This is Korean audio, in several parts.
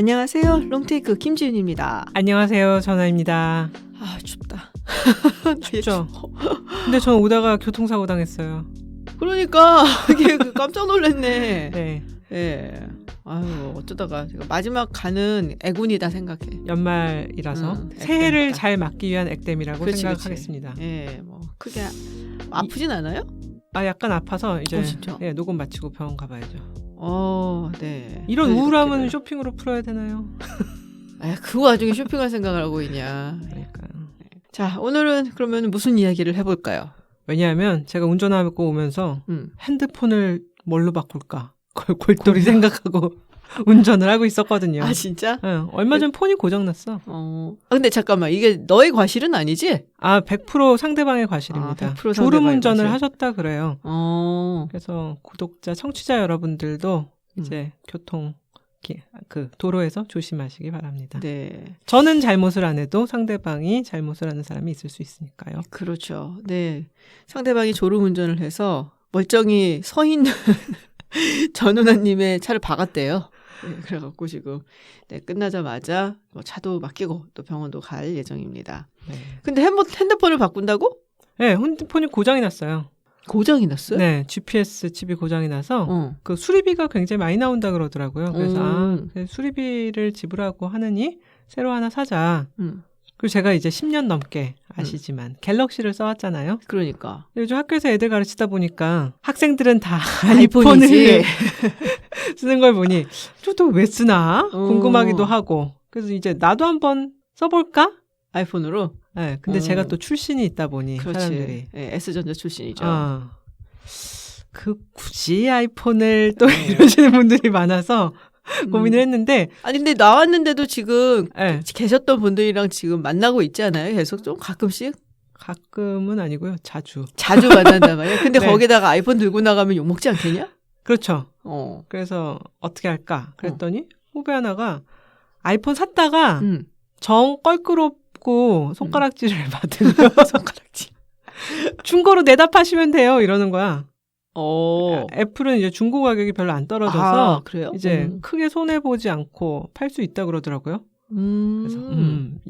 안녕하세요. 롱테이크 김지윤입니다. 안녕하세요. 전화입니다. 아 춥다. 춥죠? 근데 전 오다가 교통사고 당했어요. 그러니까 이게 깜짝 놀랐네. 네. 예. 아유 어쩌다가 제가 마지막 가는 애군이다 생각해. 연말이라서 새해를 잘 맞기 위한 액땜이라고 생각하겠습니다. 예, 뭐 크게 아프진 않아요? 아 약간 아파서 이제 진짜? 네, 녹음 마치고 병원 가봐야죠. 네. 이런 우울함은 쇼핑으로 풀어야 되나요? 그 와중에 쇼핑할 생각을 하고 있냐. 그러니까요. 자, 오늘은 그러면 무슨 이야기를 해볼까요? 왜냐하면 제가 운전하고 오면서 핸드폰을 뭘로 바꿀까? 골똘히 생각하고 운전을 하고 있었거든요. 아 진짜? 네, 얼마 전 폰이 고장났어. 근데 잠깐만 이게 너의 과실은 아니지? 아 100% 상대방의 과실입니다. 100% 졸음운전을 과실. 하셨다 그래요. 그래서 구독자, 청취자 여러분들도 이제 교통 도로에서 조심하시기 바랍니다. 네. 저는 잘못을 안 해도 상대방이 잘못을 하는 사람이 있을 수 있으니까요. 그렇죠. 네. 상대방이 졸음운전을 해서 멀쩡히 서 있는 전우나님의 차를 박았대요. 네, 그래갖고 지금 끝나자마자 차도 맡기고 또 병원도 갈 예정입니다. 네. 근데 핸드폰을 바꾼다고? 네, 핸드폰이 고장이 났어요. 고장이 났어요? 네, GPS 칩이 고장이 나서 그 수리비가 굉장히 많이 나온다 그러더라고요. 그래서 수리비를 지불하고 하느니 새로 하나 사자. 그리고 제가 이제 10년 넘게 아시지만 갤럭시를 써왔잖아요. 그러니까. 요즘 학교에서 애들 가르치다 보니까 학생들은 다 아이폰이지. 쓰는 걸 보니 저도 왜 쓰나 궁금하기도 하고 그래서 이제 나도 한번 써볼까? 아이폰으로? 네, 근데 제가 또 출신이 있다 보니 그렇지. 사람들이 네, S전자 출신이죠. 굳이 아이폰을 또 이러시는 분들이 많아서 고민을 했는데 아니 근데 나왔는데도 지금 네. 계셨던 분들이랑 지금 만나고 있지 않아요? 계속 좀 가끔씩? 가끔은 아니고요. 자주 만난단 말이야. 근데 네. 거기다가 아이폰 들고 나가면 욕먹지 않겠냐? 그렇죠. 그래서 어떻게 할까? 그랬더니 후배 하나가 아이폰 샀다가 정 껄끄럽고 손가락질을 받으면 손가락질 중고로 내다 파시면 돼요. 이러는 거야. 애플은 이제 중고 가격이 별로 안 떨어져서 그래요? 이제 크게 손해 보지 않고 팔 수 있다 그러더라고요. 그래서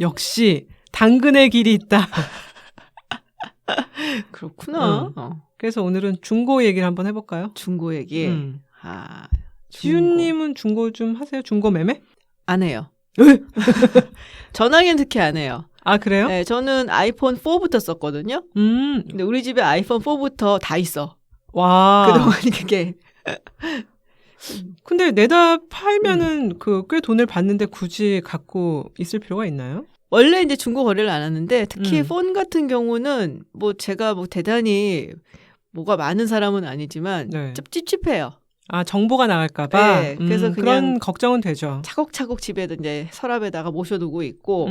역시 당근의 길이 있다. 그렇구나. 그래서 오늘은 중고 얘기를 한번 해볼까요? 중고 얘기. 지윤님은 중고 좀 하세요? 중고 매매? 안 해요. 전화기는 특히 안 해요. 아 그래요? 네, 저는 아이폰 4부터 썼거든요. 근데 우리 집에 아이폰 4부터 다 있어. 와. 그동안 그게. 근데 내다 팔면은 꽤 돈을 받는데 굳이 갖고 있을 필요가 있나요? 원래 이제 중고 거래를 안 하는데 특히 폰 같은 경우는 뭐 제가 뭐 대단히 뭐가 많은 사람은 아니지만 좀 찝찝해요. 아 정보가 나갈까봐. 네, 그래서 그런 걱정은 되죠. 차곡차곡 집에 이제 서랍에다가 모셔두고 있고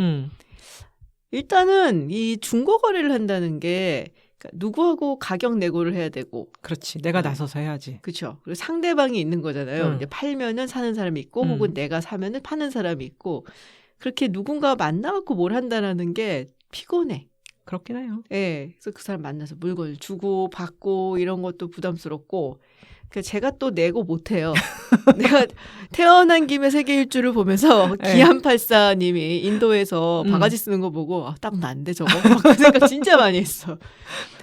일단은 이 중고 거래를 한다는 게 누구하고 가격 내고를 해야 되고. 그렇지. 내가 나서서 해야지. 그렇죠. 그리고 상대방이 있는 거잖아요. 이제 팔면은 사는 사람이 있고 혹은 내가 사면은 파는 사람이 있고 그렇게 누군가 만나갖고 뭘 한다라는 게 피곤해. 그렇긴 해요. 네. 그래서 그 사람 만나서 물건을 주고 받고 이런 것도 부담스럽고 제가 또 내고 못해요. 내가 태어난 김에 세계 일주를 보면서 기안84님이 인도에서 바가지 쓰는 거 보고 딱 난데 저거 그 생각 진짜 많이 했어.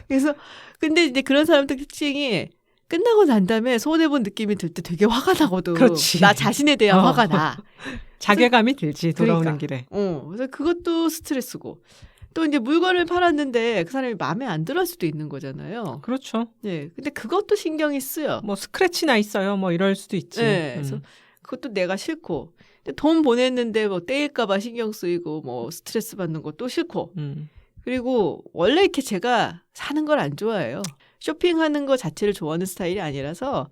그래서 근데 이제 그런 사람들 특징이 끝나고 난 다음에 손해본 느낌이 들 때 되게 화가 나거든. 그렇지. 나 자신에 대한 화가 나. 자괴감이 들지 돌아오는 길에. 그래서 그것도 스트레스고. 또 이제 물건을 팔았는데 그 사람이 마음에 안 들을 수도 있는 거잖아요. 그렇죠. 네, 근데 그것도 신경이 쓰여. 뭐 스크래치 나 있어요. 뭐 이럴 수도 있지. 네, 그래서 그것도 내가 싫고, 근데 돈 보냈는데 뭐 떼일까봐 신경 쓰이고, 뭐 스트레스 받는 것도 싫고. 그리고 원래 이렇게 제가 사는 걸 안 좋아해요. 쇼핑하는 거 자체를 좋아하는 스타일이 아니라서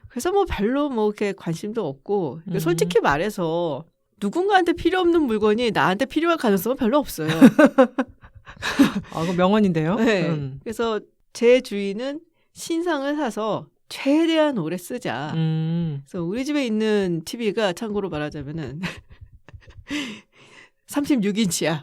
그래서 뭐 별로 뭐 이렇게 관심도 없고 솔직히 말해서. 누군가한테 필요 없는 물건이 나한테 필요할 가능성은 별로 없어요. 그거 명언인데요. 네. 그래서 제 주인은 신상을 사서 최대한 오래 쓰자. 그래서 우리 집에 있는 TV가 참고로 말하자면은 36인치야.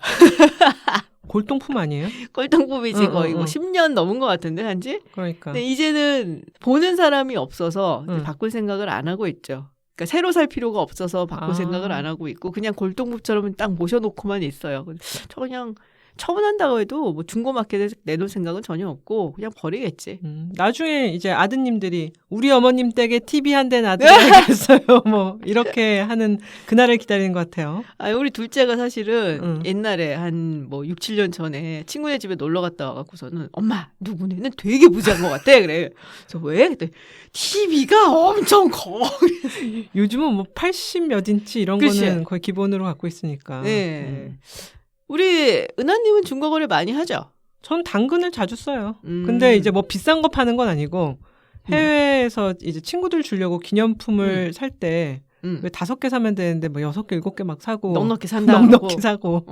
골동품 아니에요? 골동품이지 거의 뭐 10년 넘은 것 같은데 한지. 그러니까. 근데 이제는 보는 사람이 없어서 이제 바꿀 생각을 안 하고 있죠. 그러니까 새로 살 필요가 없어서 바꿀 생각을 안 하고 있고 그냥 골동품처럼 딱 모셔놓고만 있어요. 저 그냥 처분한다고 해도 뭐 중고마켓에 내놓을 생각은 전혀 없고 그냥 버리겠지. 나중에 이제 아드님들이 우리 어머님 댁에 TV 한 대 놔드려야겠어요. 뭐 이렇게 하는 그날을 기다리는 것 같아요. 우리 둘째가 사실은 옛날에 한 뭐 6, 7년 전에 친구네 집에 놀러 갔다 와갖고서는 엄마 누구네는 되게 부자인 것 같아. 그래. 그래서 왜? 그랬더니 TV가 엄청 커. 요즘은 뭐 80 몇 인치 이런 그치? 거는 거의 기본으로 갖고 있으니까. 네. 우리 은하님은 중고거래 많이 하죠? 전 당근을 자주 써요. 근데 이제 뭐 비싼 거 파는 건 아니고 해외에서 이제 친구들 주려고 기념품을 살 때 왜 5개 사면 되는데 뭐 6개, 7개 막 사고 넉넉히 산다. 넉넉히 사고.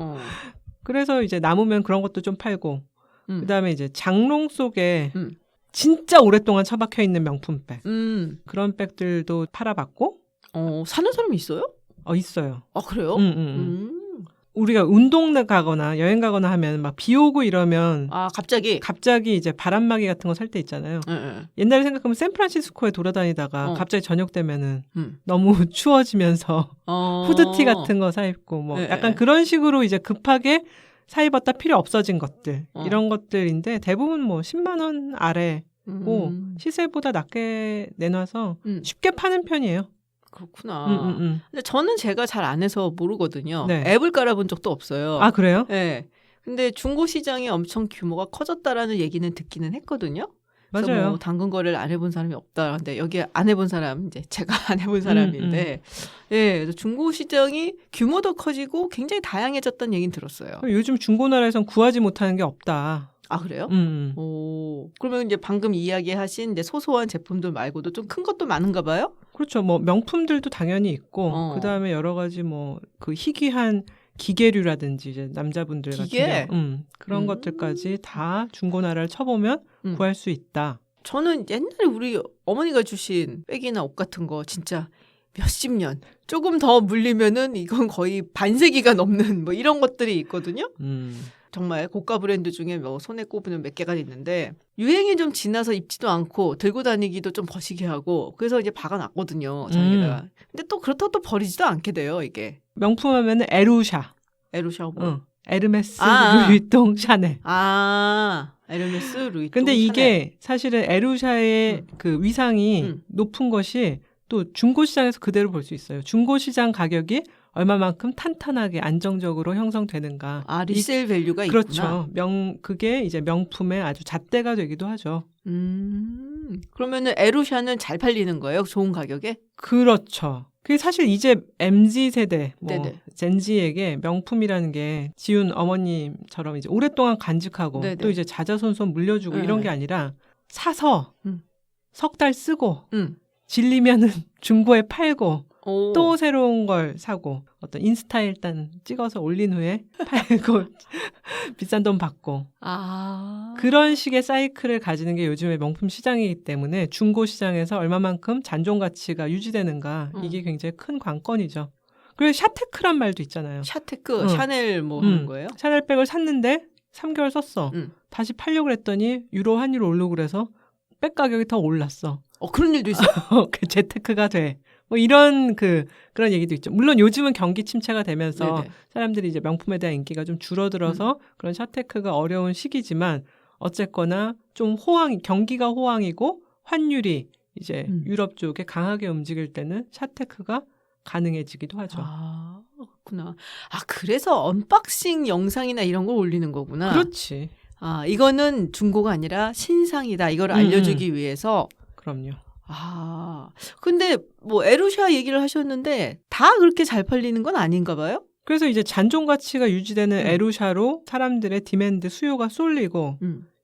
그래서 이제 남으면 그런 것도 좀 팔고. 그다음에 이제 장롱 속에 진짜 오랫동안 처박혀 있는 명품백. 그런 백들도 팔아봤고. 사는 사람이 있어요? 있어요. 아, 그래요? 우리가 운동 가거나 여행 가거나 하면 막 비 오고 이러면 갑자기 이제 바람막이 같은 거 살 때 있잖아요. 옛날에 생각하면 샌프란시스코에 돌아다니다가 갑자기 저녁 되면은 너무 추워지면서 후드티 같은 거 사 입고 뭐 약간 그런 식으로 이제 급하게 사 입었다 필요 없어진 것들 이런 것들인데 대부분 뭐 10만 원 아래고 시세보다 낮게 내놔서 쉽게 파는 편이에요. 그렇구나. 근데 저는 제가 잘 안 해서 모르거든요. 네. 앱을 깔아본 적도 없어요. 아, 그래요? 네. 근데 중고 시장이 엄청 규모가 커졌다라는 얘기는 듣기는 했거든요. 맞아요. 뭐 당근 거래를 안 해본 사람이 없다. 근데 여기 안 해본 사람, 이제 제가 안 해본 사람인데, 예, 그래서 중고 시장이 규모도 커지고 굉장히 다양해졌다는 얘기는 들었어요. 요즘 중고나라에선 구하지 못하는 게 없다. 아, 그래요? 오, 그러면 이제 방금 이야기하신 이제 소소한 제품들 말고도 좀 큰 것도 많은가 봐요? 그렇죠. 뭐 명품들도 당연히 있고, 그 다음에 여러 가지 뭐 그 희귀한 기계류라든지 이제 남자분들 기계? 같은 그런 것들까지 다 중고나라를 쳐보면 구할 수 있다. 저는 옛날에 우리 어머니가 주신 백이나 옷 같은 거 진짜 몇십 년 조금 더 물리면은 이건 거의 반세기가 넘는 뭐 이런 것들이 있거든요. 정말 고가 브랜드 중에 뭐 손에 꼽으면 몇 개가 있는데 유행이 좀 지나서 입지도 않고 들고 다니기도 좀 거시기 하고 그래서 이제 박아놨거든요. 자기가. 근데 또 그렇다고 또 버리지도 않게 돼요. 이게. 명품 하면은 에루샤. 에루샤 뭐? 에르메스, 루이통, 샤넬. 에르메스, 루이통, 근데 이게 샤넬. 사실은 에루샤의 그 위상이 높은 것이 또 중고시장에서 그대로 볼 수 있어요. 중고시장 가격이 얼마만큼 탄탄하게 안정적으로 형성되는가. 리셀 밸류가 있구나. 그렇죠. 그게 이제 명품의 아주 잣대가 되기도 하죠. 그러면은 에루샤는 잘 팔리는 거예요? 좋은 가격에? 그렇죠. 그게 사실 이제 MZ세대, 네네. 젠지에게 명품이라는 게 지훈 어머님처럼 이제 오랫동안 간직하고 네네. 또 이제 자자손손 물려주고 이런 게 아니라 사서 석 달 쓰고 질리면은 중고에 팔고 또 새로운 걸 사고 어떤 인스타에 일단 찍어서 올린 후에 팔고 비싼 돈 받고 그런 식의 사이클을 가지는 게 요즘의 명품 시장이기 때문에 중고 시장에서 얼마만큼 잔존 가치가 유지되는가 이게 굉장히 큰 관건이죠. 그리고 샤테크란 말도 있잖아요. 샤테크, 샤넬 뭐 하는 거예요? 샤넬백을 샀는데 3개월 썼어. 다시 팔려고 그랬더니 유로 환율 오르고 그래서 백 가격이 더 올랐어. 그런 일도 있어요? 그 재테크가 돼. 뭐 이런 그런 얘기도 있죠. 물론 요즘은 경기 침체가 되면서 네네. 사람들이 이제 명품에 대한 인기가 좀 줄어들어서 그런 샤테크가 어려운 시기지만 어쨌거나 좀 경기가 호황이고 환율이 이제 유럽 쪽에 강하게 움직일 때는 샤테크가 가능해지기도 하죠. 그렇구나. 그래서 언박싱 영상이나 이런 걸 올리는 거구나. 그렇지. 이거는 중고가 아니라 신상이다. 이걸 알려주기 위해서. 그럼요. 근데 뭐 에루샤 얘기를 하셨는데 다 그렇게 잘 팔리는 건 아닌가 봐요? 그래서 이제 잔존 가치가 유지되는 에루샤로 사람들의 디맨드 수요가 쏠리고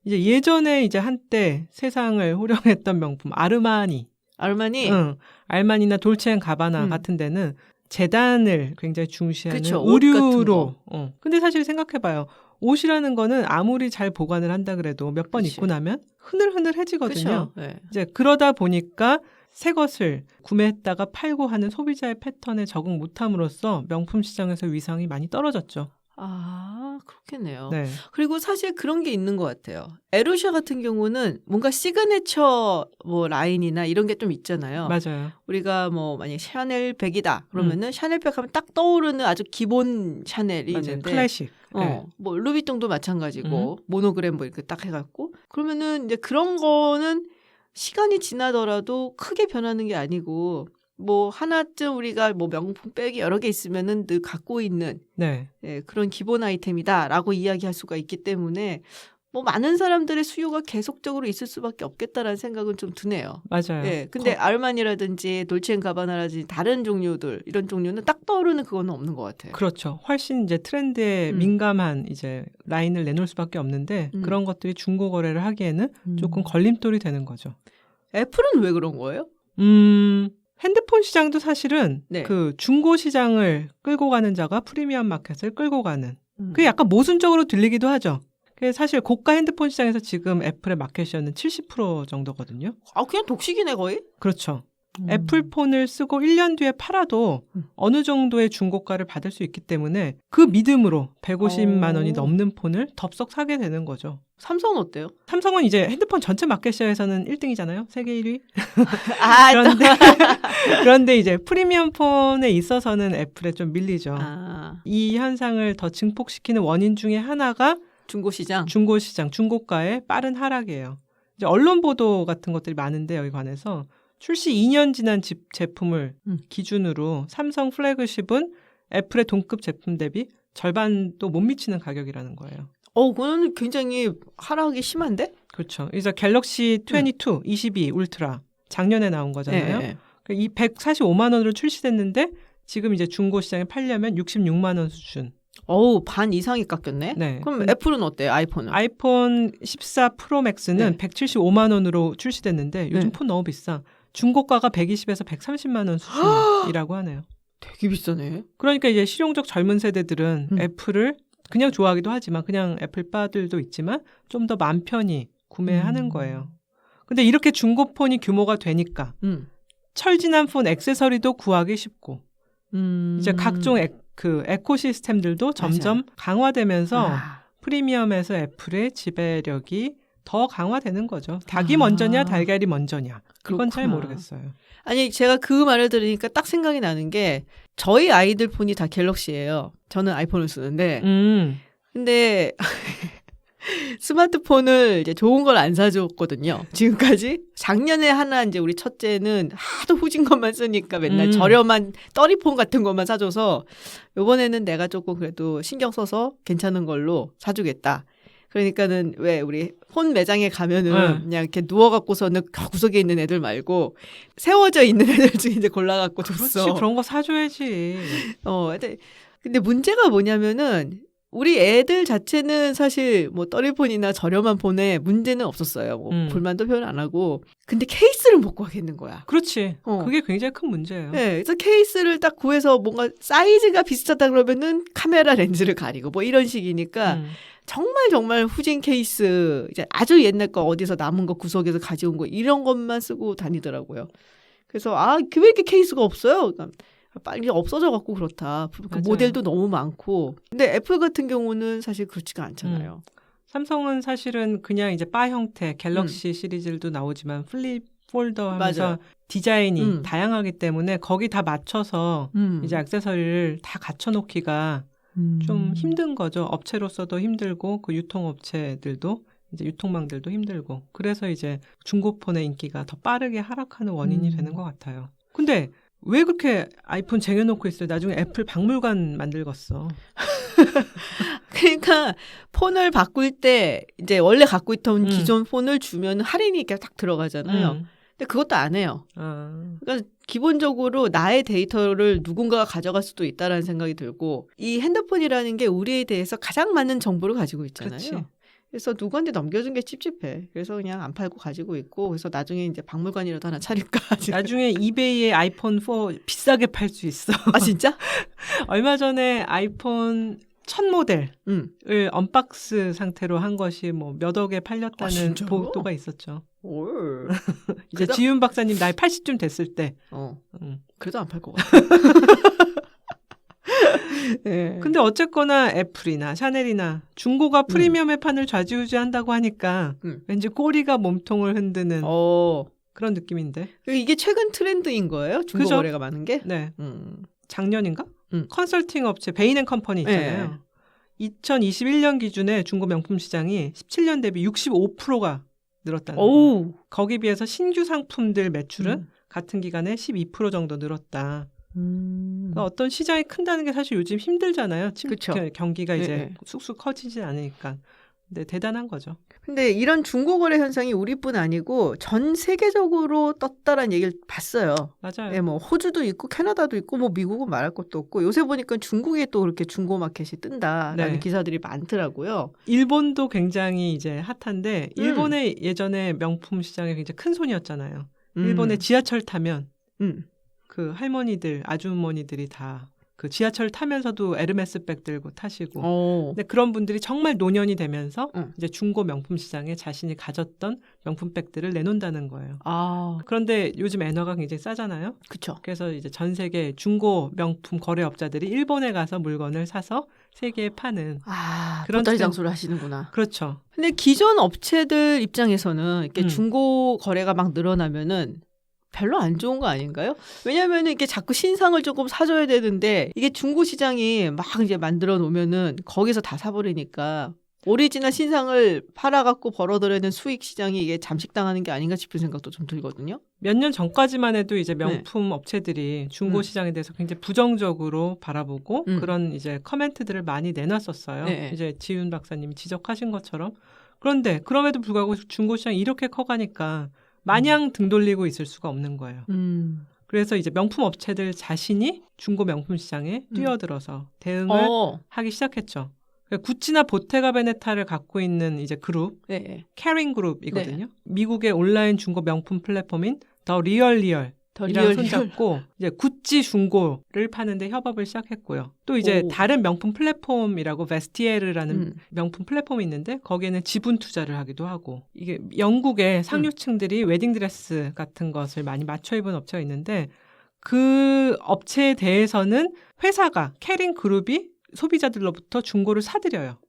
이제 예전에 이제 한때 세상을 호령했던 명품 아르마니? 알마니나 돌체앤가바나 같은 데는 재단을 굉장히 중시하는 그쵸, 의류로. 근데 사실 생각해봐요. 옷이라는 거는 아무리 잘 보관을 한다 그래도 몇 번 입고 나면 흐늘흐늘해지거든요. 네. 이제 그러다 보니까 새 것을 구매했다가 팔고 하는 소비자의 패턴에 적응 못함으로써 명품 시장에서 위상이 많이 떨어졌죠. 아, 그렇겠네요. 네. 그리고 사실 그런 게 있는 것 같아요. 에루샤 같은 경우는 뭔가 시그니처 뭐 라인이나 이런 게 좀 있잖아요. 맞아요. 우리가 뭐 만약 샤넬 백이다 그러면은 샤넬 백 하면 딱 떠오르는 아주 기본 샤넬이 맞아요. 있는데, 클래식. 네. 뭐 루비통도 마찬가지고 모노그램 뭐 이렇게 딱 해갖고 그러면은 이제 그런 거는 시간이 지나더라도 크게 변하는 게 아니고. 뭐 하나쯤 우리가 뭐 명품 백이 여러 개 있으면은 늘 갖고 있는 네. 그런 기본 아이템이다라고 이야기할 수가 있기 때문에 뭐 많은 사람들의 수요가 계속적으로 있을 수밖에 없겠다라는 생각은 좀 드네요. 맞아요. 예. 근데 아르마니라든지 돌체앤가바나라든지 다른 종류들 이런 종류는 딱 떠오르는 그거는 없는 것 같아요. 그렇죠. 훨씬 이제 트렌드에 민감한 이제 라인을 내놓을 수밖에 없는데 그런 것들이 중고 거래를 하기에는 조금 걸림돌이 되는 거죠. 애플은 왜 그런 거예요? 핸드폰 시장도 사실은 네. 그 중고 시장을 끌고 가는 자가 프리미엄 마켓을 끌고 가는 그게 약간 모순적으로 들리기도 하죠. 사실 고가 핸드폰 시장에서 지금 애플의 마켓시어는 70% 정도거든요. 아, 그냥 독식이네 거의? 그렇죠. 애플폰을 쓰고 1년 뒤에 팔아도 어느 정도의 중고가를 받을 수 있기 때문에 그 믿음으로 150만 원이 넘는 폰을 덥석 사게 되는 거죠. 삼성은 어때요? 삼성은 이제 핸드폰 전체 마켓시어에서는 1등이잖아요. 세계 1위. 그런데 이제 프리미엄 폰에 있어서는 애플에 좀 밀리죠. 이 현상을 더 증폭시키는 원인 중에 하나가 중고시장, 중고가의 빠른 하락이에요. 이제 언론 보도 같은 것들이 많은데 여기 관해서 출시 2년 지난 제품을 기준으로 삼성 플래그십은 애플의 동급 제품 대비 절반도 못 미치는 가격이라는 거예요. 그건 굉장히 하락이 심한데? 그렇죠. 이제 갤럭시 22 울트라 작년에 나온 거잖아요. 네. 이 145만 원으로 출시됐는데 지금 이제 중고 시장에 팔려면 66만 원 수준. 반 이상이 깎였네? 네. 그럼 애플은 어때요? 아이폰은? 아이폰 14 프로 맥스는 175만 원으로 출시됐는데 요즘 폰 너무 비싸. 중고가가 120에서 130만 원 수준이라고 하네요. 되게 비싸네. 그러니까 이제 실용적 젊은 세대들은 애플을 그냥 좋아하기도 하지만 그냥 애플바들도 있지만 좀 더 맘 편히 구매하는 거예요. 근데 이렇게 중고폰이 규모가 되니까 철진한 폰 액세서리도 구하기 쉽고 이제 각종 에코시스템들도 점점 강화되면서 프리미엄에서 애플의 지배력이 더 강화되는 거죠. 닭이 먼저냐 달걀이 먼저냐. 그건 잘 모르겠어요. 아니 제가 그 말을 들으니까 딱 생각이 나는 게 저희 아이들 폰이 다 갤럭시예요. 저는 아이폰을 쓰는데 근데 스마트폰을 이제 좋은 걸 안 사줬거든요. 지금까지. 작년에 하나 이제 우리 첫째는 하도 후진 것만 쓰니까 맨날 저렴한 떠리폰 같은 것만 사줘서 이번에는 내가 조금 그래도 신경 써서 괜찮은 걸로 사주겠다. 그러니까는 왜 우리 폰 매장에 가면은 그냥 이렇게 누워갖고서는 구석에 있는 애들 말고 세워져 있는 애들 중에 이제 골라갖고 줬어. 그렇지. 그런 거 사줘야지. 근데 문제가 뭐냐면은 우리 애들 자체는 사실 뭐 떠리폰이나 저렴한 폰에 문제는 없었어요. 뭐 불만도 표현 안 하고. 근데 케이스를 못 구하겠는 거야. 그렇지. 그게 굉장히 큰 문제예요. 네, 그래서 케이스를 딱 구해서 뭔가 사이즈가 비슷하다 그러면은 카메라 렌즈를 가리고 뭐 이런 식이니까 정말 후진 케이스 이제 아주 옛날 거 어디서 남은 거 구석에서 가져온 거 이런 것만 쓰고 다니더라고요. 그래서 왜 이렇게 케이스가 없어요? 그러니까 빨리 없어져 갖고 그렇다. 그 모델도 너무 많고. 근데 애플 같은 경우는 사실 그렇지가 않잖아요. 삼성은 사실은 그냥 이제 바 형태 갤럭시 시리즈도 나오지만 플립 폴더 하면서 맞아요. 디자인이 다양하기 때문에 거기 다 맞춰서 이제 액세서리를 다 갖춰놓기가 좀 힘든 거죠. 업체로서도 힘들고 그 유통업체들도 이제 유통망들도 힘들고 그래서 이제 중고폰의 인기가 더 빠르게 하락하는 원인이 되는 것 같아요. 근데 왜 그렇게 아이폰 쟁여놓고 있어요? 나중에 애플 박물관 만들겠어. 그러니까 폰을 바꿀 때 이제 원래 갖고 있던 기존 폰을 주면 할인이 이렇게 딱 들어가잖아요. 근데 그것도 안 해요. 그러니까 기본적으로 나의 데이터를 누군가가 가져갈 수도 있다라는 생각이 들고 이 핸드폰이라는 게 우리에 대해서 가장 많은 정보를 가지고 있잖아요. 그렇지. 그래서 누구한테 넘겨준 게 찝찝해. 그래서 그냥 안 팔고 가지고 있고 그래서 나중에 이제 박물관이라도 하나 차릴까. 나중에 이베이에 아이폰 4 비싸게 팔 수 있어. 아 진짜? 얼마 전에 아이폰 첫 모델을 언박스 상태로 한 것이 뭐 몇 억에 팔렸다는 보도가 있었죠. 이제 지윤 박사님 나이 80쯤 됐을 때. 그래도 안 팔 것 같아. 네. 근데 어쨌거나 애플이나 샤넬이나 중고가 프리미엄의 판을 좌지우지한다고 하니까 왠지 꼬리가 몸통을 흔드는 그런 느낌인데. 이게 최근 트렌드인 거예요? 중고 그죠? 거래가 많은 게? 네. 작년인가? 컨설팅 업체 베인&컴퍼니 있잖아요. 네. 2021년 기준에 중고 명품 시장이 17년 대비 65%가 늘었다는 거예요. 거기 비해서 신규 상품들 매출은 같은 기간에 12% 정도 늘었다. 그러니까 어떤 시장이 큰다는 게 사실 요즘 힘들잖아요. 그쵸. 경기가 이제 쑥쑥 커지진 않으니까. 근데 대단한 거죠. 근데 이런 중고 거래 현상이 우리뿐 아니고 전 세계적으로 떴다라는 얘기를 봤어요. 맞아요. 네, 뭐 호주도 있고 캐나다도 있고 뭐 미국은 말할 것도 없고 요새 보니까 중국에 또 그렇게 중고 마켓이 뜬다라는 기사들이 많더라고요. 일본도 굉장히 이제 핫한데 일본의 예전에 명품 시장에 굉장히 큰 손이었잖아요. 일본의 지하철 타면 그 할머니들, 아주머니들이 다 그 지하철 타면서도 에르메스 백 들고 타시고. 근데 그런 분들이 정말 노년이 되면서 이제 중고 명품 시장에 자신이 가졌던 명품백들을 내놓는다는 거예요. 그런데 요즘 엔화가 굉장히 싸잖아요. 그렇죠. 그래서 이제 전 세계 중고 명품 거래업자들이 일본에 가서 물건을 사서 세계에 파는 그런 장소를 하시는구나. 그렇죠. 근데 기존 업체들 입장에서는 이렇게 중고 거래가 막 늘어나면은 별로 안 좋은 거 아닌가요? 왜냐하면 이게 자꾸 신상을 조금 사줘야 되는데 이게 중고 시장이 막 이제 만들어 놓으면은 거기서 다 사버리니까 오리지널 신상을 팔아갖고 벌어들이는 수익 시장이 이게 잠식당하는 게 아닌가 싶은 생각도 좀 들거든요. 몇 년 전까지만 해도 이제 명품 업체들이 중고 시장에 대해서 굉장히 부정적으로 바라보고 그런 이제 커멘트들을 많이 내놨었어요. 이제 지윤 박사님이 지적하신 것처럼. 그런데 그럼에도 불구하고 중고 시장이 이렇게 커가니까 마냥 등 돌리고 있을 수가 없는 거예요. 그래서 이제 명품 업체들 자신이 중고 명품 시장에 뛰어들어서 대응을 하기 시작했죠. 구찌나 보테가 베네타를 갖고 있는 이제 그룹, 캐링 그룹이거든요. 미국의 온라인 중고 명품 플랫폼인 더 리얼리얼. 이랑 손잡고 이제 구찌 중고를 파는데 협업을 시작했고요. 또 이제 다른 명품 플랫폼이라고 베스티에르라는 명품 플랫폼이 있는데 거기에는 지분 투자를 하기도 하고 이게 영국의 상류층들이 웨딩드레스 같은 것을 많이 맞춰 입은 업체가 있는데 그 업체에 대해서는 회사가 캐링 그룹이 소비자들로부터 중고를 사들여요.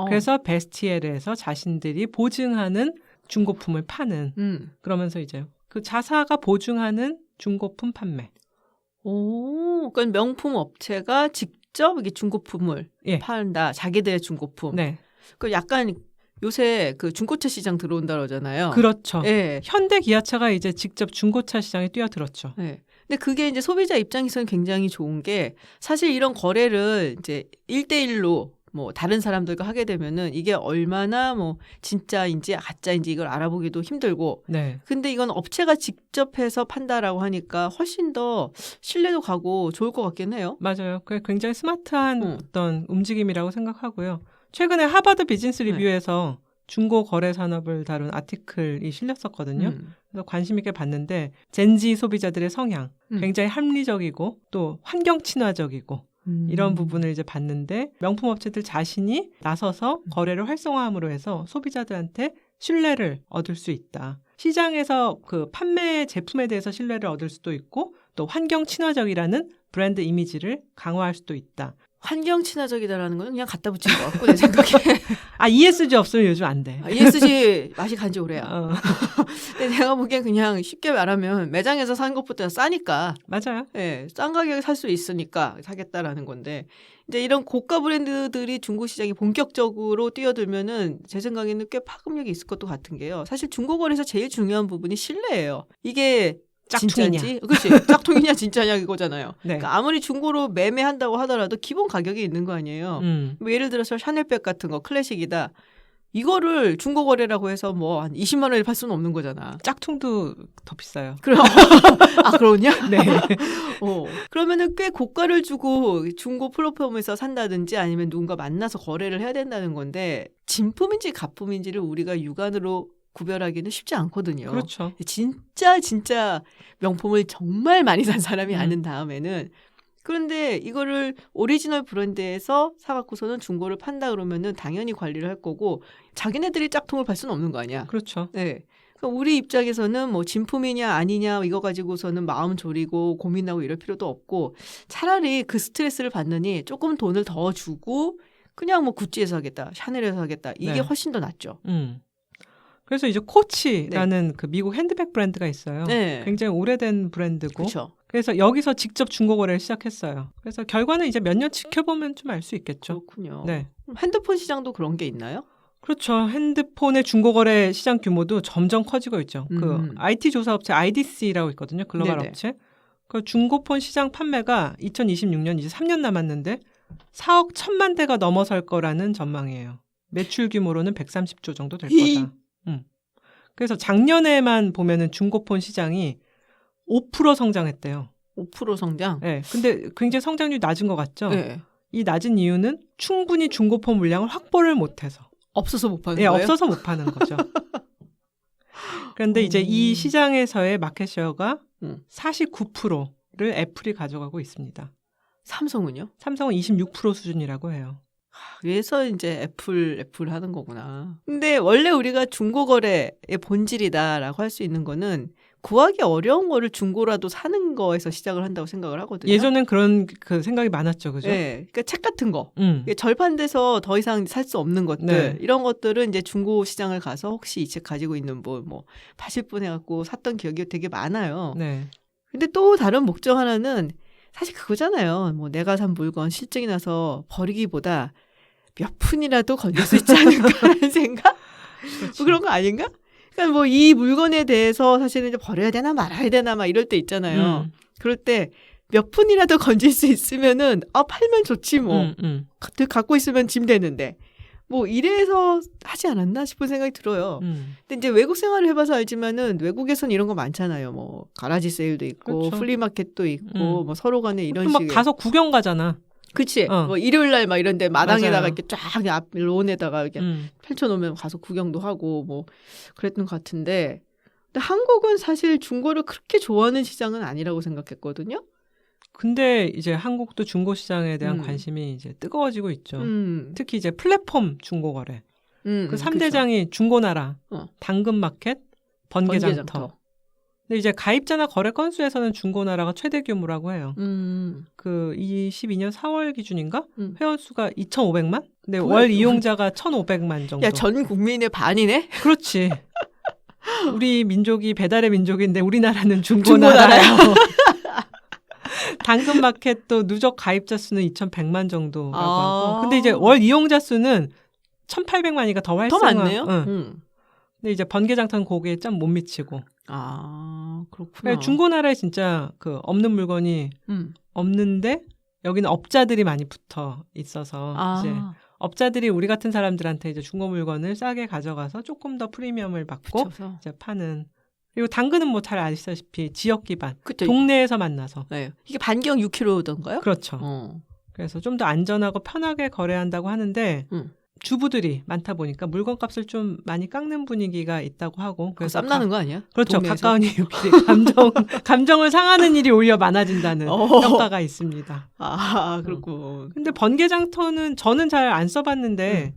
그래서 베스티에르에서 자신들이 보증하는 중고품을 파는 그러면서 이제 그 자사가 보증하는 중고품 판매. 그러니까 명품 업체가 직접 이게 중고품을 판다. 자기들의 중고품. 그 약간 요새 그 중고차 시장 들어온다 그러잖아요. 그렇죠. 현대 기아차가 이제 직접 중고차 시장에 뛰어들었죠. 근데 그게 이제 소비자 입장에서는 굉장히 좋은 게 사실 이런 거래를 이제 1대1로 뭐 다른 사람들과 하게 되면은 이게 얼마나 뭐 진짜인지 가짜인지 이걸 알아보기도 힘들고. 근데 이건 업체가 직접 해서 판다라고 하니까 훨씬 더 신뢰도 가고 좋을 것 같긴 해요. 맞아요. 그게 굉장히 스마트한 어떤 움직임이라고 생각하고요. 최근에 하버드 비즈니스 리뷰에서 중고 거래 산업을 다룬 아티클이 실렸었거든요. 그래서 관심 있게 봤는데 젠지 소비자들의 성향 굉장히 합리적이고 또 환경 친화적이고 이런 부분을 이제 봤는데 명품 업체들 자신이 나서서 거래를 활성화함으로 해서 소비자들한테 신뢰를 얻을 수 있다. 시장에서 그 판매 제품에 대해서 신뢰를 얻을 수도 있고 또 환경 친화적이라는 브랜드 이미지를 강화할 수도 있다. 환경 친화적이다라는 건 그냥 갖다 붙인 것 같고 내 생각에. ESG 없으면 요즘 안 돼. ESG 맛이 간지 오래야. 근데 내가 보기엔 그냥 쉽게 말하면 매장에서 산 것보다 싸니까. 맞아요. 싼 가격에 살 수 있으니까 사겠다라는 건데 이제 이런 고가 브랜드들이 중고 시장에 본격적으로 뛰어들면은 제 생각에는 꽤 파급력이 있을 것도 같은 게요. 사실 중고 거래에서 제일 중요한 부분이 신뢰예요. 이게 진짜인지, 그렇지, 짝퉁이냐 진짜냐 이거잖아요. 그러니까 아무리 중고로 매매한다고 하더라도 기본 가격이 있는 거 아니에요. 뭐 예를 들어서 샤넬백 같은 거 클래식이다. 이거를 중고 거래라고 해서 뭐 한 20만 원에 팔 수는 없는 거잖아. 짝퉁도 더 비싸요. 그럼 그러냐? 그러면은 꽤 고가를 주고 중고 플랫폼에서 산다든지 아니면 누군가 만나서 거래를 해야 된다는 건데 진품인지 가품인지를 우리가 육안으로 구별하기는 쉽지 않거든요. 그렇죠. 진짜 명품을 정말 많이 산 사람이 아는 다음에는. 그런데 이거를 오리지널 브랜드에서 사갖고서는 중고를 판다 그러면은 당연히 관리를 할 거고 자기네들이 짝퉁을 팔 수는 없는 거 아니야. 그렇죠. 그러니까 우리 입장에서는 뭐 진품이냐 아니냐 이거 가지고서는 마음 졸이고 고민하고 이럴 필요도 없고 차라리 그 스트레스를 받느니 조금 돈을 더 주고 그냥 뭐 구찌에서 하겠다, 샤넬에서 하겠다 이게 네. 훨씬 더 낫죠. 그래서 이제 코치라는 그 미국 핸드백 브랜드가 있어요. 네. 굉장히 오래된 브랜드고. 그렇죠. 그래서 여기서 직접 중고 거래를 시작했어요. 그래서 결과는 이제 몇 년 지켜보면 좀 알 수 있겠죠. 그렇군요. 네. 핸드폰 시장도 그런 게 있나요? 그렇죠. 핸드폰의 중고 거래 시장 규모도 점점 커지고 있죠. 그 IT 조사 업체 IDC라고 있거든요. 글로벌 네네. 업체. 그 중고폰 시장 판매가 2026년 이제 3년 남았는데 4억 1,000만 대가 넘어설 거라는 전망이에요. 매출 규모로는 130조 정도 될 거다. 그래서 작년에만 보면은 중고폰 시장이 5% 성장했대요. 5% 성장? 네. 근데 굉장히 성장률이 낮은 것 같죠? 네. 이 낮은 이유는 충분히 중고폰 물량을 확보를 못해서. 없어서 못 파는 네, 거예요? 없어서 못 파는 거죠. 그런데 이제 이 시장에서의 마켓쉐어가 49%를 애플이 가져가고 있습니다. 삼성은요? 삼성은 26% 수준이라고 해요. 그래서 이제 애플 하는 거구나. 근데 원래 우리가 중고 거래의 본질이다라고 할 수 있는 거는 구하기 어려운 거를 중고라도 사는 거에서 시작을 한다고 생각을 하거든요. 예전엔 그런 그 생각이 많았죠, 그죠? 네, 그러니까 책 같은 거, 절판돼서 더 이상 살 수 없는 것들, 네. 이런 것들은 이제 중고 시장을 가서 혹시 이 책 가지고 있는 뭐 파실 분 해갖고 샀던 기억이 되게 많아요. 네. 근데 또 다른 목적 하나는 사실 그거잖아요. 뭐 내가 산 물건 실증이 나서 버리기보다 몇 푼이라도 건질 수 있지 않을까라는 생각? 뭐 그런 거 아닌가? 그러니까 뭐 이 물건에 대해서 사실은 이제 버려야 되나 말아야 되나 막 이럴 때 있잖아요. 그럴 때 몇 푼이라도 건질 수 있으면은 팔면 좋지 뭐. 갖고 있으면 짐 되는데. 뭐 이래서 하지 않았나 싶은 생각이 들어요. 근데 이제 외국 생활을 해봐서 알지만은 외국에선 이런 거 많잖아요. 뭐 가라지 세일도 있고 그렇죠. 플리마켓도 있고 뭐 서로 간에 이런 막 식의. 가서 구경 가잖아. 그치. 뭐 일요일 날 막 이런데 마당에다가 맞아요. 이렇게 쫙 앞 론에다가 이렇게 펼쳐놓으면 가서 구경도 하고 뭐 그랬던 것 같은데. 근데 한국은 사실 중고를 그렇게 좋아하는 시장은 아니라고 생각했거든요. 근데 이제 한국도 중고 시장에 대한 관심이 이제 뜨거워지고 있죠. 특히 이제 플랫폼 중고 거래. 그 3대장이 중고나라, 당근마켓, 번개장터. 근데 이제 가입자나 거래 건수에서는 중고나라가 최대 규모라고 해요. 그 22년 4월 기준인가? 회원 수가 2,500만? 근데 월 이용자가 1,500만 정도. 야, 전 국민의 반이네? 그렇지. 우리 민족이 배달의 민족인데 우리나라는 중고나라예요. 당근마켓도 누적 가입자 수는 2,100만 정도라고 하고. 근데 이제 월 이용자 수는 1,800만이니까 더 활성화. 더 많네요? 근데 이제 번개장터는 거기에 좀 못 미치고. 그렇구나. 그러니까 중고나라에 진짜 그 없는 물건이 없는데 여기는 업자들이 많이 붙어 있어서 이제 업자들이 우리 같은 사람들한테 이제 중고 물건을 싸게 가져가서 조금 더 프리미엄을 받고 붙여서. 이제 파는. 그리고 당근은 뭐 잘 아시다시피 지역 기반, 그쵸. 동네에서 만나서. 네. 이게 반경 6km던가요? 그렇죠. 그래서 좀 더 안전하고 편하게 거래한다고 하는데 주부들이 많다 보니까 물건값을 좀 많이 깎는 분위기가 있다고 하고. 그래서 쌈나는 거 아니야? 그렇죠. 동네에서? 가까운 이웃끼리 감정을 상하는 일이 오히려 많아진다는 평가가 있습니다. 그렇군. 근데 번개장터는 저는 잘 안 써봤는데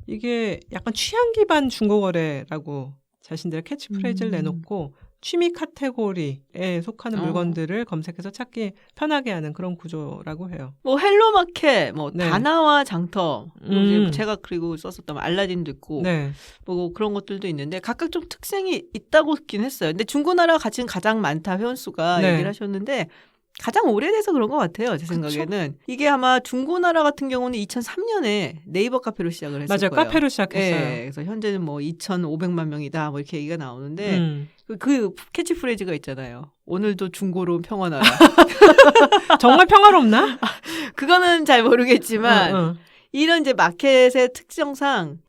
이게 약간 취향 기반 중고거래라고 자신들의 캐치프레이즈를 내놓고 취미 카테고리에 속하는 물건들을 검색해서 찾기 편하게 하는 그런 구조라고 해요. 뭐 헬로마켓, 뭐 네. 다나와 장터, 제가 그리고 썼었던 알라딘도 있고, 네. 뭐 그런 것들도 있는데 각각 좀 특색이 있다고 듣긴 했어요. 근데 중고나라가 가장 많다 회원수가 네. 얘기를 하셨는데 가장 오래돼서 그런 것 같아요. 제 생각에는. 이게 아마 중고나라 같은 경우는 2003년에 네이버 카페로 시작을 했을 맞아요. 거예요. 카페로 시작했어요. 네, 그래서 현재는 뭐 2,500만 명이다 뭐 이렇게 얘기가 나오는데 그 캐치프레이즈가 있잖아요. 오늘도 중고로운 평화나라. 정말 평화롭나? 그거는 잘 모르겠지만 이런 이제 마켓의 특성상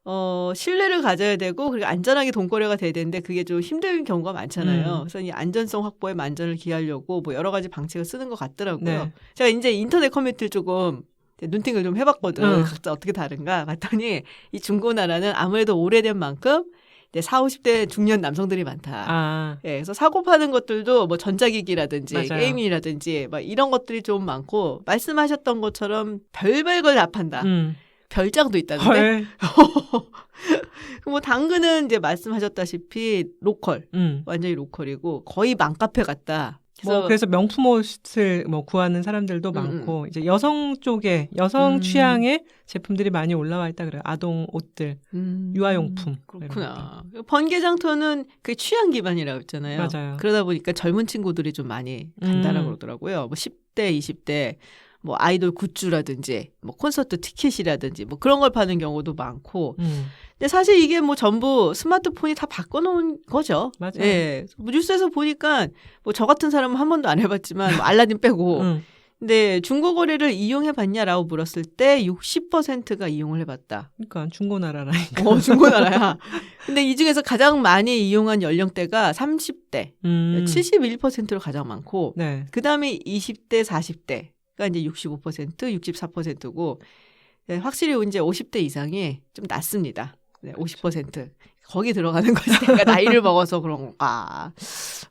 신뢰를 가져야 되고 그리고 안전하게 돈거래가 돼야 되는데 그게 좀 힘든 경우가 많잖아요. 그래서 이 안전성 확보에 만전을 기하려고 뭐 여러 가지 방책을 쓰는 것 같더라고요. 네. 제가 이제 인터넷 커뮤니티를 조금 눈팅을 좀 해봤거든. 각자 어떻게 다른가 봤더니 이 중고나라는 아무래도 오래된 만큼 이제 40, 50대 중년 남성들이 많다. 예, 그래서 사고 파는 것들도 뭐 전자기기라든지 맞아요. 게임이라든지 막 이런 것들이 좀 많고 말씀하셨던 것처럼 별별 걸 다 판다. 별장도 있다는데. 헐. 뭐 당근은 이제 말씀하셨다시피 로컬, 완전히 로컬이고 거의 맘카페 같다. 그래서 명품 옷을 뭐 구하는 사람들도 많고 이제 여성 쪽에 여성 취향의 제품들이 많이 올라와 있다 그래요. 아동 옷들, 유아용품. 그렇구나. 번개장터는 그 취향 기반이라고 했잖아요. 맞아요. 그러다 보니까 젊은 친구들이 좀 많이 간다라고 그러더라고요. 뭐 10대, 20대 뭐 아이돌 굿즈라든지 뭐 콘서트 티켓이라든지 뭐 그런 걸 파는 경우도 많고. 근데 사실 이게 뭐 전부 스마트폰이 다 바꿔놓은 거죠. 맞아요. 예. 뉴스에서 보니까 뭐 저 같은 사람은 한 번도 안 해봤지만 뭐 알라딘 빼고. 근데 중고거래를 이용해봤냐라고 물었을 때 60%가 이용을 해봤다. 그러니까 중고나라라니까. 중고나라야. 근데 이 중에서 가장 많이 이용한 연령대가 30대, 71%로 가장 많고, 네. 그 다음에 20대, 40대가 이제 65%, 64%고, 네, 확실히 이제 50대 이상이 좀 낮습니다. 네, 50%. 거기 들어가는 거지. 내가 나이를 먹어서 그런 건가.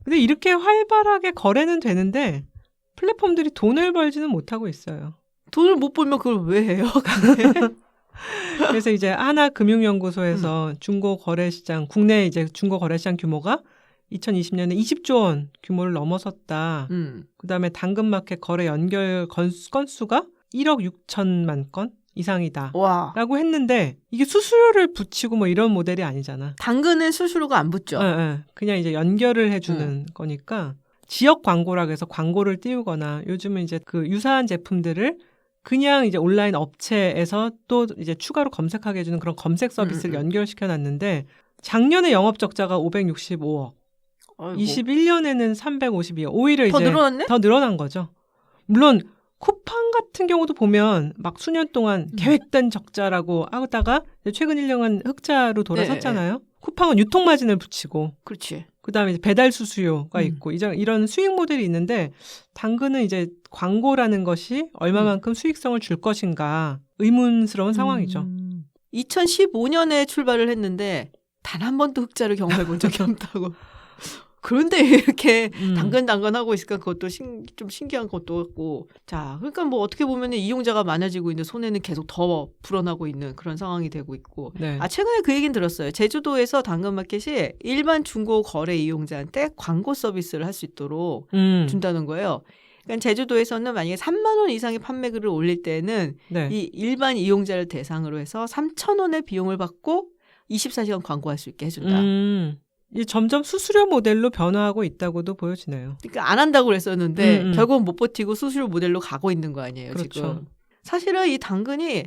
근데 이렇게 활발하게 거래는 되는데 플랫폼들이 돈을 벌지는 못하고 있어요. 돈을 못 벌면 그걸 왜 해요? 그래서 이제 하나금융연구소에서 중고거래시장, 국내 이제 중고거래시장 규모가 2020년에 20조 원 규모를 넘어섰다. 그다음에 당근마켓 거래 연결 건수가 1억 6천만 건 이상이다. 와. 라고 했는데 이게 수수료를 붙이고 뭐 이런 모델이 아니잖아. 당근은 수수료가 안 붙죠. 네. 그냥 이제 연결을 해주는 거니까 지역 광고라고 해서 광고를 띄우거나 요즘은 이제 그 유사한 제품들을 그냥 이제 온라인 업체에서 또 이제 추가로 검색하게 해주는 그런 검색 서비스를 연결시켜 놨는데 작년에 영업 적자가 565억. 아이고. 21년에는 352억. 오히려 더 이제 늘어났네? 더 늘어난 거죠. 물론 쿠팡 같은 경우도 보면 막 수년 동안 계획된 적자라고 하다가 최근 1년은 흑자로 돌아섰잖아요. 네. 쿠팡은 유통마진을 붙이고 그렇지. 그다음에 이제 배달 수수료가 있고 이런 수익 모델이 있는데 당근은 이제 광고라는 것이 얼마만큼 수익성을 줄 것인가 의문스러운 상황이죠. 2015년에 출발을 했는데 단 한 번도 흑자를 경험해 본 적이 없다고. 그런데 이렇게 당근하고 있으니까 그것도 좀 신기한 것도 같고. 자, 그러니까 뭐 어떻게 보면 이용자가 많아지고 있는데 손해는 계속 더 불어나고 있는 그런 상황이 되고 있고. 네. 최근에 그 얘기는 들었어요. 제주도에서 당근마켓이 일반 중고 거래 이용자한테 광고 서비스를 할 수 있도록 준다는 거예요. 그러니까 제주도에서는 만약에 3만 원 이상의 판매글을 올릴 때는 네. 이 일반 이용자를 대상으로 해서 3,000원의 비용을 받고 24시간 광고할 수 있게 해준다. 이 점점 수수료 모델로 변화하고 있다고도 보여지네요. 그러니까 안 한다고 그랬었는데 결국은 못 버티고 수수료 모델로 가고 있는 거 아니에요. 그렇죠. 지금. 사실은 이 당근이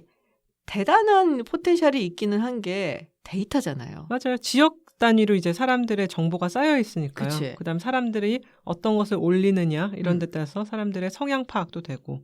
대단한 포텐셜이 있기는 한 게 데이터잖아요. 맞아요. 지역 단위로 이제 사람들의 정보가 쌓여 있으니까요. 그치. 그다음 사람들이 어떤 것을 올리느냐 이런 데 따라서 사람들의 성향 파악도 되고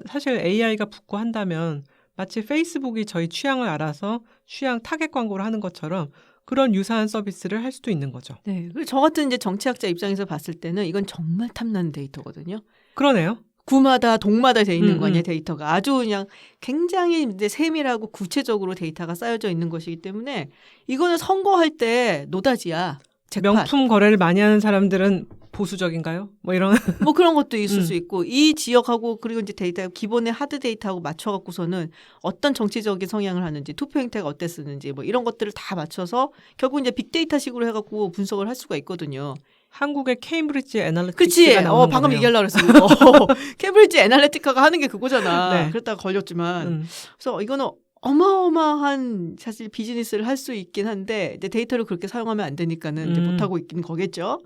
사실 AI가 붙고 한다면 마치 페이스북이 저희 취향을 알아서 취향 타겟 광고를 하는 것처럼 그런 유사한 서비스를 할 수도 있는 거죠. 네. 그리고 저 같은 이제 정치학자 입장에서 봤을 때는 이건 정말 탐나는 데이터거든요. 그러네요. 구마다 동마다 돼 있는 거 아니에요, 데이터가. 아주 그냥 굉장히 이제 세밀하고 구체적으로 데이터가 쌓여져 있는 것이기 때문에 이거는 선거할 때 노다지야. 잭팟. 명품 거래를 많이 하는 사람들은 보수적인가요? 뭐 이런. 뭐 그런 것도 있을 수 있고 이 지역하고 그리고 이제 데이터 기본의 하드 데이터하고 맞춰갖고서는 어떤 정치적인 성향을 하는지 투표 행태가 어땠었는지 뭐 이런 것들을 다 맞춰서 결국 이제 빅데이터식으로 해갖고 분석을 할 수가 있거든요. 한국의 케임브리지 애널리티카가 그치. 나오는 방금 거네요. 얘기하려고 그랬어. 케임브리지 애널리티카가 하는 게 그거잖아. 네. 그랬다가 걸렸지만. 그래서 이거는 어마어마한 사실 비즈니스를 할 수 있긴 한데 이제 데이터를 그렇게 사용하면 안 되니까는 이제 못하고 있긴 거겠죠.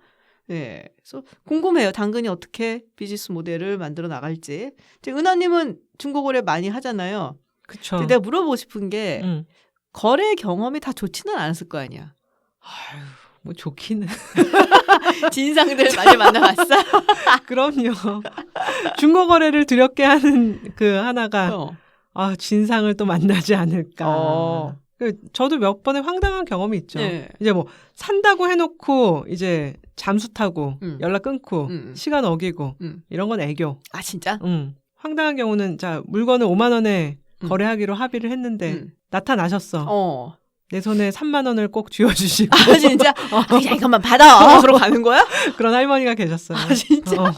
네. 그래서 궁금해요. 당근이 어떻게 비즈니스 모델을 만들어 나갈지. 은하님은 중고거래 많이 하잖아요. 그쵸. 내가 물어보고 싶은 게 거래 경험이 다 좋지는 않았을 거 아니야. 아유, 뭐 좋기는. 진상들 많이 만나봤어? 그럼요. 중고거래를 두렵게 하는 그 하나가 진상을 또 만나지 않을까. 저도 몇 번의 황당한 경험이 있죠. 네. 이제 뭐 산다고 해놓고 이제 잠수 타고 연락 끊고 시간 어기고 이런 건 애교. 아 진짜? 황당한 경우는 자 물건을 5만 원에 거래하기로 합의를 했는데 나타나셨어. 내 손에 3만 원을 꼭 쥐어주시고. 아 진짜? 그냥 이것만 받아. 그러고 가는 거야? 그런 할머니가 계셨어요. 아 진짜?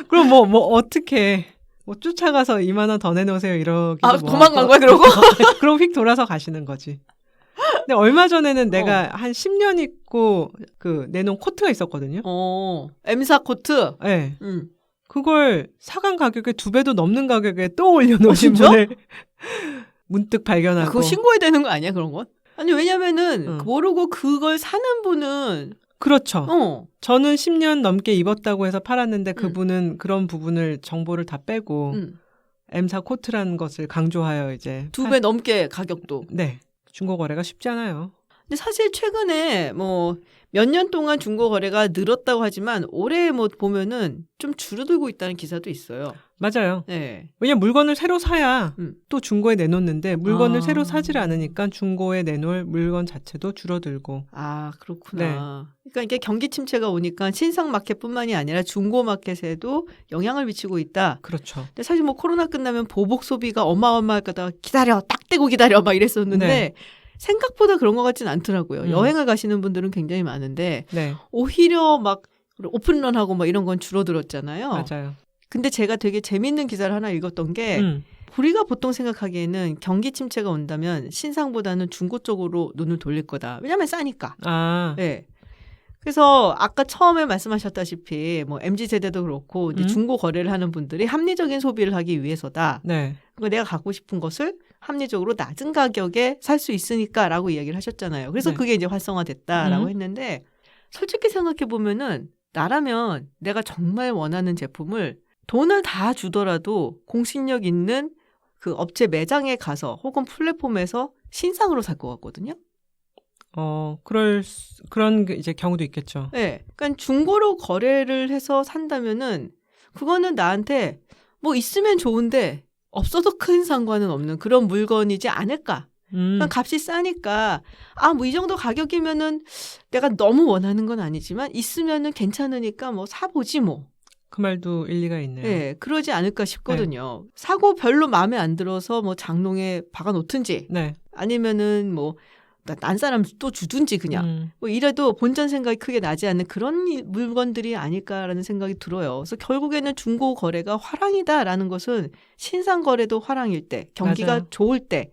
그럼 뭐 어떻게 뭐 쫓아가서 2만 원 더 내놓으세요 이러기도 아, 도망간 거야 그러고? 그럼 휙 돌아서 가시는 거지. 근데 얼마 전에는 내가 한 10년 입고 그 내놓은 코트가 있었거든요. M사 코트? 네. 그걸 사간 가격에 2배도 넘는 가격에 또 올려놓으신 진짜? 분을 문득 발견하고. 그거 신고해야 되는 거 아니야 그런 건? 아니 왜냐면은 모르고 그걸 사는 분은 그렇죠. 저는 10년 넘게 입었다고 해서 팔았는데 그분은 그런 부분을 정보를 다 빼고 M사 코트라는 것을 강조하여 이제 2배 넘게 가격도. 네. 중고 거래가 쉽지 않아요. 근데 사실 최근에 뭐 몇 년 동안 중고 거래가 늘었다고 하지만 올해 뭐 보면은 좀 줄어들고 있다는 기사도 있어요. 맞아요. 네. 왜냐면 물건을 새로 사야 또 중고에 내놓는데 물건을 새로 사질 않으니까 중고에 내놓을 물건 자체도 줄어들고. 아, 그렇구나. 네. 그러니까 이게 경기 침체가 오니까 신상 마켓뿐만이 아니라 중고 마켓에도 영향을 미치고 있다. 그렇죠. 근데 사실 뭐 코로나 끝나면 보복 소비가 어마어마할 거다. 기다려, 딱 떼고 기다려 막 이랬었는데 네. 생각보다 그런 것 같진 않더라고요. 여행을 가시는 분들은 굉장히 많은데 네. 오히려 막 오픈런하고 막 이런 건 줄어들었잖아요. 맞아요. 근데 제가 되게 재밌는 기사를 하나 읽었던 게 우리가 보통 생각하기에는 경기 침체가 온다면 신상보다는 중고 쪽으로 눈을 돌릴 거다. 왜냐하면 싸니까. 아. 네. 그래서 아까 처음에 말씀하셨다시피 뭐 MZ세대도 그렇고 이제 중고 거래를 하는 분들이 합리적인 소비를 하기 위해서다. 네. 그러니까 내가 갖고 싶은 것을 합리적으로 낮은 가격에 살 수 있으니까라고 이야기를 하셨잖아요. 그래서 네. 그게 이제 활성화됐다라고 했는데 솔직히 생각해 보면은 나라면 내가 정말 원하는 제품을 돈을 다 주더라도 공신력 있는 그 업체 매장에 가서 혹은 플랫폼에서 신상으로 살 것 같거든요. 그런 이제 경우도 있겠죠. 네. 그러니까 중고로 거래를 해서 산다면은 그거는 나한테 뭐 있으면 좋은데 없어도 큰 상관은 없는 그런 물건이지 않을까. 그러니까 값이 싸니까 뭐 이 정도 가격이면은 내가 너무 원하는 건 아니지만 있으면은 괜찮으니까 뭐 사보지 뭐. 그 말도 일리가 있네요. 네, 그러지 않을까 싶거든요. 네. 사고 별로 마음에 안 들어서 뭐 장롱에 박아놓든지 네. 아니면은 뭐 난 사람 또 주든지 그냥 뭐 이래도 본전 생각이 크게 나지 않는 그런 물건들이 아닐까라는 생각이 들어요. 그래서 결국에는 중고 거래가 화랑이다라는 것은 신상 거래도 화랑일 때, 경기가 맞아요. 좋을 때,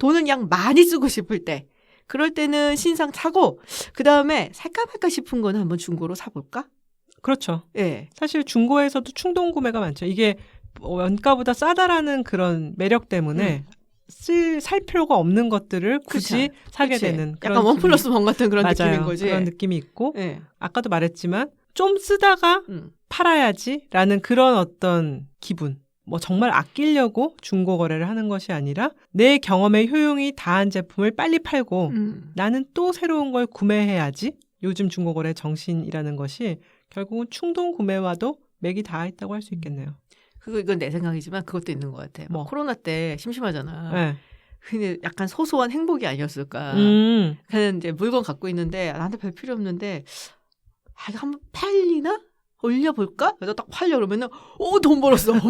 돈을 그냥 많이 쓰고 싶을 때, 그럴 때는 신상 사고 그 다음에 살까 말까 싶은 거는 한번 중고로 사볼까? 그렇죠. 네. 사실 중고에서도 충동 구매가 많죠. 이게 원가보다 싸다라는 그런 매력 때문에 살 필요가 없는 것들을 굳이 그쵸. 사게 그치. 되는 그런 약간 원 플러스 원 같은 그런 맞아요. 느낌인 거지. 그런 느낌이 있고 네. 아까도 말했지만 좀 쓰다가 팔아야지라는 그런 어떤 기분. 뭐 정말 아끼려고 중고 거래를 하는 것이 아니라 내 경험의 효용이 다한 제품을 빨리 팔고 나는 또 새로운 걸 구매해야지. 요즘 중고 거래 정신이라는 것이 결국은 충동 구매와도 맥이 닿아 있다고 할 수 있겠네요. 이건 내 생각이지만 그것도 있는 것 같아. 뭐 코로나 때 심심하잖아. 네. 근데 약간 소소한 행복이 아니었을까. 그냥 이제 물건 갖고 있는데 나한테 별 필요 없는데 이거 한번 팔리나? 올려볼까? 그래서 딱 팔려 그러면은 돈 벌었어. 막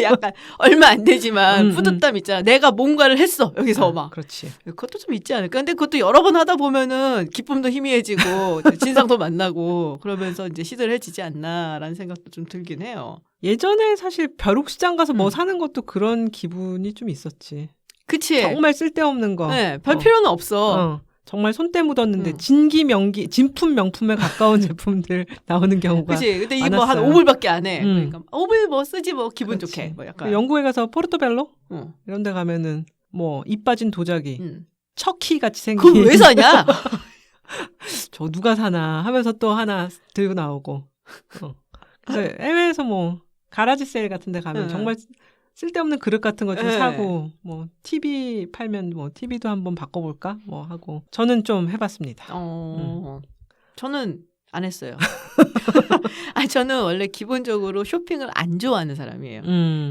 약간 얼마 안 되지만 뿌듯함 있잖아. 내가 뭔가를 했어. 여기서 막. 그렇지. 그것도 좀 있지 않을까? 근데 그것도 여러 번 하다 보면은 기쁨도 희미해지고 진상도 만나고 그러면서 이제 시들해지지 않나라는 생각도 좀 들긴 해요. 예전에 사실 벼룩시장 가서 뭐 사는 것도 그런 기분이 좀 있었지. 그치. 정말 쓸데없는 거. 네, 별 필요는 없어. 정말 손때 묻었는데 진기 명기 진품 명품에 가까운 제품들 나오는 경우가 그치. 근데 이게 많았어요. 뭐 한 5불밖에 안 해. 그러니까 5불 뭐 쓰지 뭐 기분 그렇지. 좋게. 뭐 약간. 영국에 가서 포르토벨로 이런 데 가면은 뭐 입 빠진 도자기 척키 같이 생긴 그걸 왜 사냐? 저 누가 사나 하면서 또 하나 들고 나오고. 그래서 해외에서 뭐 가라지 세일 같은 데 가면 정말 쓸데없는 그릇 같은 거 좀 사고 뭐 TV 팔면 뭐 TV도 한번 바꿔볼까 뭐 하고 저는 좀 해봤습니다. 저는 안 했어요. 저는 원래 기본적으로 쇼핑을 안 좋아하는 사람이에요.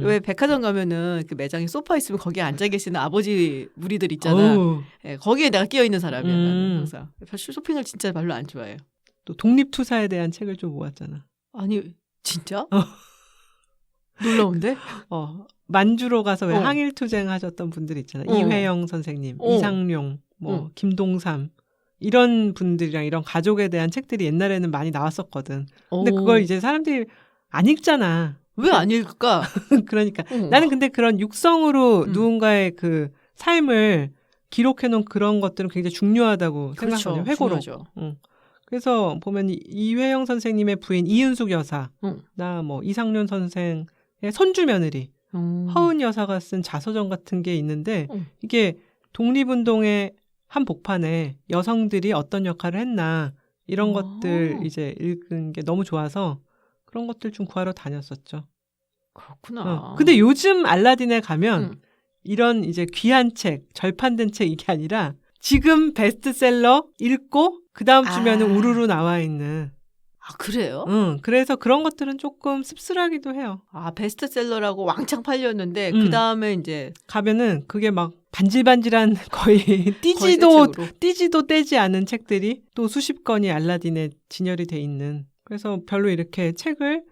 왜 백화점 가면은 그 매장에 소파 있으면 거기에 앉아 계시는 아버지 무리들 있잖아. 네, 거기에 내가 끼어 있는 사람이야. 나는 항상. 쇼핑을 진짜 별로 안 좋아해요. 또 독립투사에 대한 책을 좀 모았잖아. 아니 진짜? 놀라운데? 만주로 가서 왜 항일투쟁 하셨던 분들 있잖아요. 이회영 선생님, 이상룡, 뭐 김동삼 이런 분들이랑 이런 가족에 대한 책들이 옛날에는 많이 나왔었거든. 근데 그걸 이제 사람들이 안 읽잖아. 왜 안 읽을까? 그러니까 나는 근데 그런 육성으로 누군가의 그 삶을 기록해놓은 그런 것들은 굉장히 중요하다고 그렇죠. 생각하거든요. 회고록. 그래서 보면 이회영 선생님의 부인 이은숙 여사, 나 뭐 이상륜 선생의 손주 며느리, 허은 여사가 쓴 자서전 같은 게 있는데 이게 독립운동의 한복판에 여성들이 어떤 역할을 했나 이런 것들 이제 읽은 게 너무 좋아서 그런 것들 좀 구하러 다녔었죠. 그렇구나. 근데 요즘 알라딘에 가면 이런 이제 귀한 책, 절판된 책 이게 아니라 지금 베스트셀러 읽고 그 다음 주면은 우르르 나와 있는. 아, 그래요? 그래서 그런 것들은 조금 씁쓸하기도 해요. 아, 베스트셀러라고 왕창 팔렸는데 그 다음에 이제 가면은 그게 막 반질반질한 거의 띄지도 떼지 않은 책들이 또 수십 건이 알라딘에 진열이 돼 있는. 그래서 별로 이렇게 책을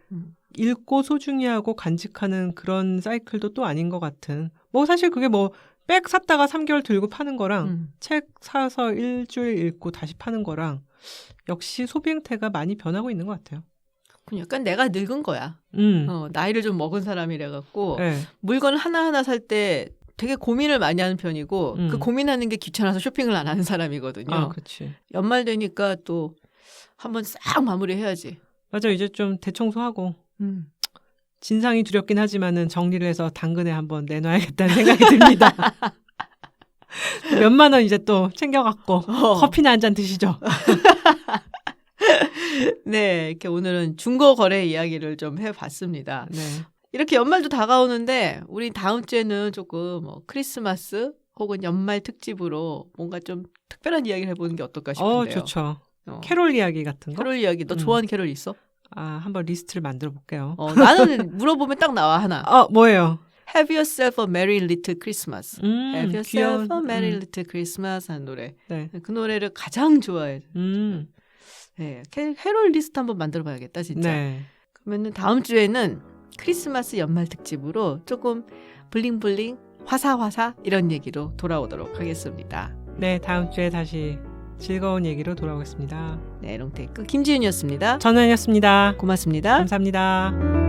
읽고 소중히 하고 간직하는 그런 사이클도 또 아닌 것 같은. 뭐 사실 그게 뭐 백 샀다가 3개월 들고 파는 거랑 책 사서 일주일 읽고 다시 파는 거랑 역시 소비 행태가 많이 변하고 있는 것 같아요. 약간 내가 늙은 거야. 나이를 좀 먹은 사람이라 갖고 네. 물건 하나하나 살 때 되게 고민을 많이 하는 편이고 그 고민하는 게 귀찮아서 쇼핑을 안 하는 사람이거든요. 아, 그렇지. 연말 되니까 또 한번 싹 마무리해야지. 맞아, 이제 좀 대청소하고 진상이 두렵긴 하지만은 정리를 해서 당근에 한번 내놔야겠다는 생각이 듭니다. 몇만 원 이제 또 챙겨갖고 커피나 한 잔 드시죠. 네, 이렇게 오늘은 중고 거래 이야기를 좀 해봤습니다. 네. 이렇게 연말도 다가오는데 우리 다음 주에는 조금 뭐 크리스마스 혹은 연말 특집으로 뭔가 좀 특별한 이야기를 해보는 게 어떨까 싶은데요. 좋죠. 캐롤 이야기 같은 거? 캐롤 이야기. 너 좋아하는 캐롤 있어? 한번 리스트를 만들어 볼게요. 나는 물어보면 딱 나와 하나. 뭐예요? Have yourself a merry little Christmas. Have yourself 귀여운, a merry little Christmas 하는 노래. 네. 그 노래를 가장 좋아해요. 네, 캐롤 리스트 한번 만들어봐야겠다 진짜. 네. 그러면은 다음 주에는 크리스마스 연말 특집으로 조금 블링블링, 화사화사 이런 얘기로 돌아오도록 하겠습니다. 네, 다음 주에 다시 즐거운 얘기로 돌아오겠습니다. 네, 롱테이크 김지윤이었습니다. 전원이었습니다. 고맙습니다. 감사합니다.